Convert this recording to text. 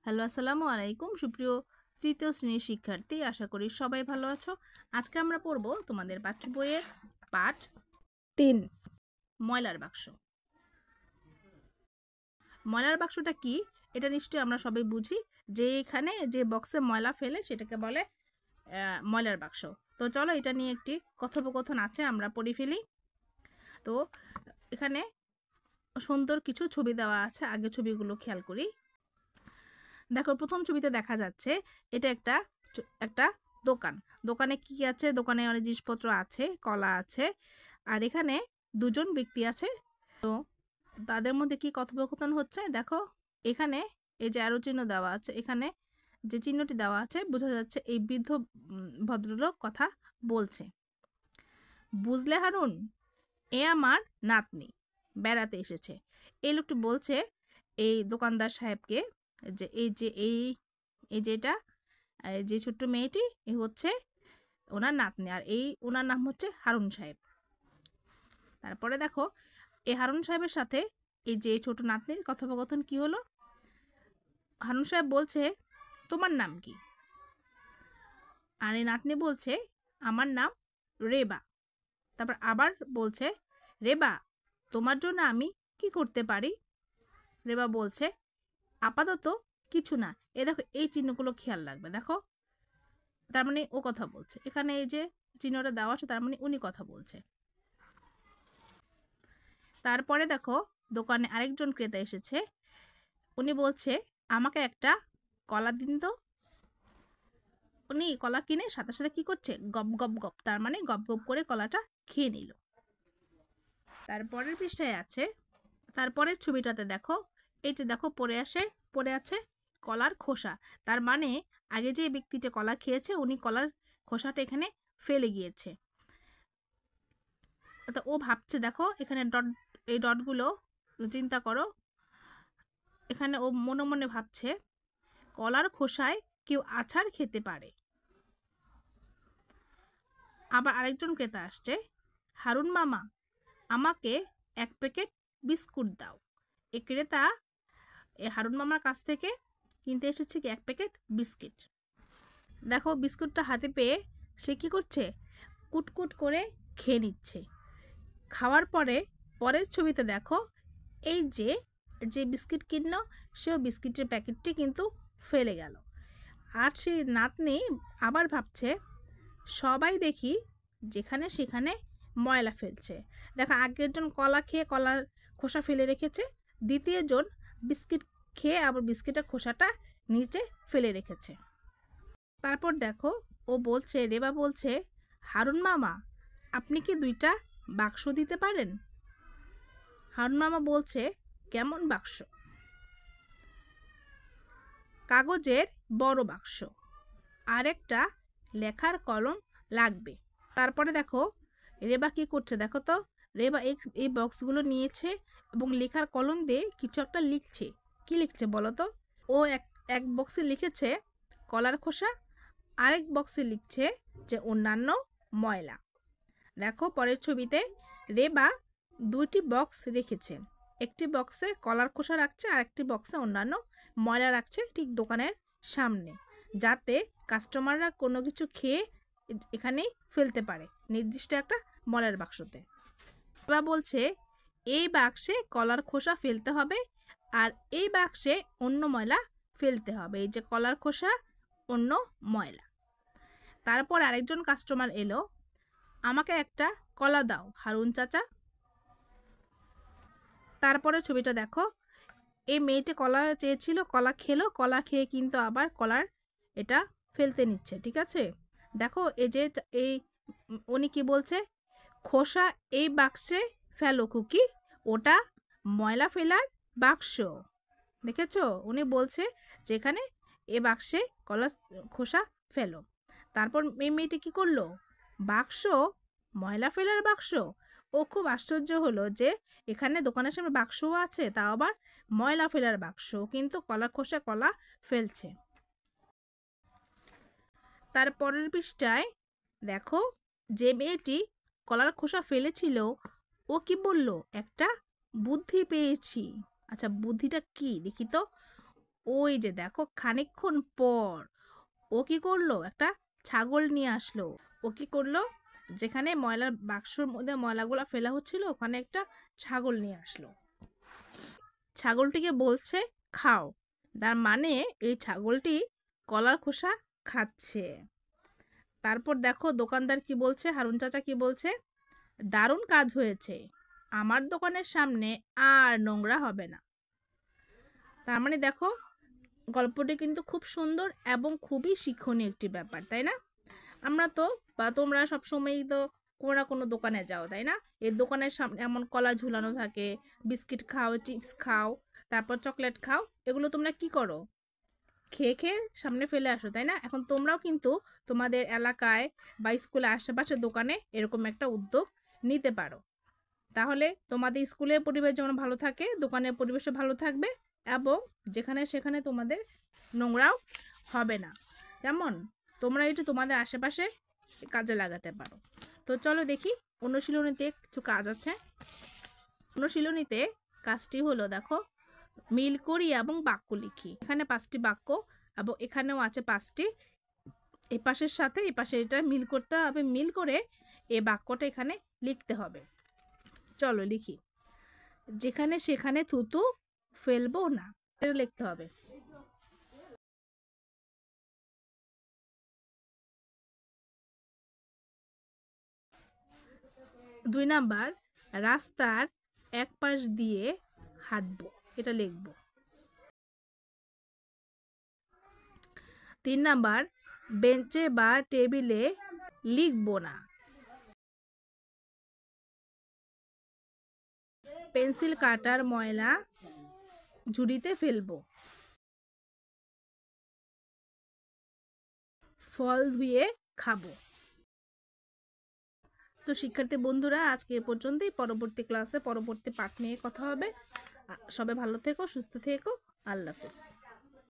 Hello, আসসালামু আলাইকুম সুপ্রিয় তৃতীয় শ্রেণীর শিক্ষার্থী, আশা করি সবাই ভালো আছো। আজকে আমরা পড়ব তোমাদের পাঠ্য বইয়ের পাঠ 3 ময়লার বাক্স। ময়লার বাক্সটা কি এটা নিশ্চয়ই আমরা সবাই বুঝি, যে এখানে যে বক্সে ময়লা ফেলে সেটাকে বলে ময়লার বাক্স। তো চলো এটা নিয়ে একটি কথোপকথন আছে, আমরা পড়ে ফেলি। তো এখানে সুন্দর কিছু ছবি দেওয়া আছে, আগে ছবিগুলো খেয়াল করি। দেখো, প্রথম ছবিতে দেখা যাচ্ছে এটা একটা দোকান। দোকানে কি আছে? দোকানে অনেক জিনিসপত্র আছে, কলা আছে, আর এখানে দুজন ব্যক্তি আছে। তো তাদের মধ্যে কি কথোপকথন হচ্ছে দেখো। এখানে এই যে অ্যারো চিহ্ন দেওয়া আছে, এখানে যে চিহ্নটি দেওয়া আছে বোঝা যাচ্ছে এই বৃদ্ধ ভদ্রলোক কথা বলছে। বুঝলে হারুন, এ আমার নাতনি, বেড়াতে এসেছে। এই লোকটি বলছে এই দোকানদার সাহেবকে যে এটা যে ছোট্ট মেয়েটি এ হচ্ছে ওনার নাতনি, আর ওনার নাম হচ্ছে হারুন সাহেব। তারপরে দেখো, এই হারুন সাহেবের সাথে এই যে ছোট নাতনির কথোপকথন কি হলো। হারুন সাহেব বলছে, তোমার নাম কি? আর এই নাতনি বলছে, আমার নাম রেবা। তারপর আবার বলছে, রেবা, তোমার জন্য আমি কি করতে পারি? রেবা বলছে, আপাতত কিছু না। দেখো, এই চিহ্নগুলো খেয়াল রাখবে। দেখো, তার মানে ও কথা বলছে। এখানে এই যে চিহ্নটা দেওয়া আছে, তার মানে উনি কথা বলছে। তারপরে দেখো, দোকানে আরেকজন ক্রেতা এসেছে। উনি বলছে, আমাকে একটা কলা দিন তো। উনি কলা কিনে সাথে সাথে কি করছে? গপ গপ গপ, তার মানে গপ গপ করে কলাটা খেয়ে নিল। তারপরের পৃষ্ঠায় আছে, তারপরের ছবিটাতে দেখো, এই যে দেখো পড়ে আছে কলার খোসা। তার মানে আগে যে ব্যক্তিটা কলা খেয়েছে উনি কলার খোসাটা এখানে ফেলে গিয়েছে। তো ও ভাবছে, দেখো এখানে এই ডটগুলো চিন্তা করো। এখানে ও মনে মনে ভাবছে, কলার খোসায় কেউ আছাড় খেতে পারে। আবার আরেকজন ক্রেতা আসছে, হারুন মামা, আমাকে এক প্যাকেট বিস্কুট দাও। এই ক্রেতা হারুন মামার কাছ থেকে কিনতে এসেছে কি এক প্যাকেট বিস্কিট। দেখো, বিস্কুটটা হাতে পেয়ে সে কি করছে? কুটকুট করে খেয়ে নিচ্ছে। খাওয়ার পরে পরের ছবিতে দেখো, এই যে বিস্কিট কিনলো সেও বিস্কিটের প্যাকেটটি কিন্তু ফেলে গেল। আর সেই নাতনি আবার ভাবছে, সবাই দেখি যেখানে সেখানে ময়লা ফেলছে। দেখো, আগের জন কলা খেয়ে কলার খোসা ফেলে রেখেছে, দ্বিতীয় জন বিস্কিট খেয়ে আবার বিস্কিটের খোসাটা নিচে ফেলে রেখেছে। তারপর দেখো, রেবা বলছে, হারুন মামা, আপনি কি 2টা বাক্স দিতে পারেন? হারুন মামা বলছে, কেমন বাক্স? কাগজের বড় বাক্স, আর একটা লেখার কলম লাগবে। তারপরে দেখো, রেবা কি করছে দেখো তো। রেবা এই বক্সগুলো নিয়েছে এবং লেখার কলম দিয়ে কিছু একটা লিখছে। কি লিখছে বলো তো? ও এক বক্সে লিখেছে কলার খোসা, আরেক বক্সে লিখছে যে অন্যান্য ময়লা। দেখো, পরের ছবিতে রেবা 2টি বক্স রেখেছে। একটি বক্সে কলার খোসা রাখছে, আর একটি বক্সে অন্যান্য ময়লা রাখছে, ঠিক দোকানের সামনে, যাতে কাস্টমাররা কোনো কিছু খেয়ে এখানেই ফেলতে পারে নির্দিষ্ট একটা ময়লার বাক্সতে। রেবা বলছে, এই বাক্সে কলার খোসা ফেলতে হবে, আর এই বাক্সে অন্য ময়লা ফেলতে হবে। এই যে কলার খোসা, অন্য ময়লা। তারপর আরেকজন কাস্টমার এলো, আমাকে একটা কলা দাও হারুন চাচা। তারপরে ছবিটা দেখো, এই মেয়েটি কলা চেয়েছিল, কলা খেলো, কলা খেয়ে কিন্তু আবার কলার এটা ফেলতে নিচ্ছে। ঠিক আছে, দেখো এই উনি কি বলছে, খোসা এই বাক্সে ফেলো খুকি, ওটা ময়লা ফেলার বাক্স। দেখেছো, উনি বলছে যেখানে এ বাক্সে কলা খোসা ফেলো। তারপর এই মেয়েটি কি করলো? বাক্স, ময়লা ফেলার বাক্স। ও খুব আশ্চর্য হলো যে এখানে দোকানের সামনে বাক্সও আছে, তাও আবার ময়লা ফেলার বাক্স, কিন্তু কলা খোসা কলা ফেলছে। তারপরের পৃষ্ঠায় দেখো, যে মেয়েটি কলার খোসা ফেলেছিল ও কি বলল, একটা বুদ্ধি পেয়েছি। আচ্ছা, বুদ্ধিটা কি দেখি তো। ও ওই যে দেখো খানিকক্ষণ পর ও কি করলো, একটা ছাগল নিয়ে আসলো। ও কি করলো, যেখানে ময়লার বাক্সর মধ্যে ময়লাগুলো ফেলা হচ্ছিল ওখানে একটা ছাগল নিয়ে আসলো। ছাগলটিকে বলছে খাও। তার মানে এই ছাগলটি কলার খোসা খাচ্ছে। তারপর দেখো দোকানদার কি বলছে, হারুন চাচা কি বলছে, দারুণ কাজ হয়েছে, আমার দোকানের সামনে আর নোংরা হবে না। তার মানে দেখো গল্পটি কিন্তু খুব সুন্দর এবং খুবই শিক্ষণীয় একটি ব্যাপার, তাই না? আমরা তো বা তোমরা সবসময়ই তো কোনো না কোনো দোকানে যাও, তাই না? এই দোকানের সামনে এমন কলা ঝুলানো থাকে, বিস্কিট খাও, চিপস খাও, তারপর চকলেট খাও, এগুলো তোমরা কি করো, খেয়ে খেয়ে সামনে ফেলে আসো, তাই না? এখন তোমরাও কিন্তু তোমাদের এলাকায় বা স্কুলে আশেপাশে দোকানে এরকম একটা উদ্যোগ নিতে পারো। তাহলে তোমাদের স্কুলের পরিবেশ যেমন ভালো থাকে, দোকানের পরিবেশও ভালো থাকবে এবং যেখানে সেখানে তোমাদের নোংরাও হবে না। কেমন? তোমরা একটু তোমাদের আশেপাশে কাজে লাগাতে পারো। তো চলো দেখি অনুশীলনীতে কিছু কাজ আছে। অনুশীলনীতে কাজটি হলো, দেখো মিল করি এবং বাক্য লিখি। এখানে 5টি বাক্য এবং এখানেও আছে 5টি, এই পাশের সাথে এই পাশে এটা মিল করতে হবে, মিল করে এই বাক্যটা এখানে লিখতে হবে। চলো লিখি। যেখানে সেখানে থুতু ফেলবো না, এটা লিখতে হবে। 2 নাম্বার, রাস্তার এক পাশ দিয়ে হাঁটবো, এটা লিখবো। 3 নাম্বার, বেঞ্চে বা টেবিলে লিখবো না, পেন্সিল কাটার ময়লা ঝুড়িতে ফেলবো, ফল ধুয়ে খাবো। তো শিক্ষার্থী বন্ধুরা আজকে এ পর্যন্তই। পরবর্তী ক্লাসে পরবর্তী পাঠ নিয়ে কথা হবে। সবাই ভালো থেকো, সুস্থ থেকো। আল্লাহ হাফেজ।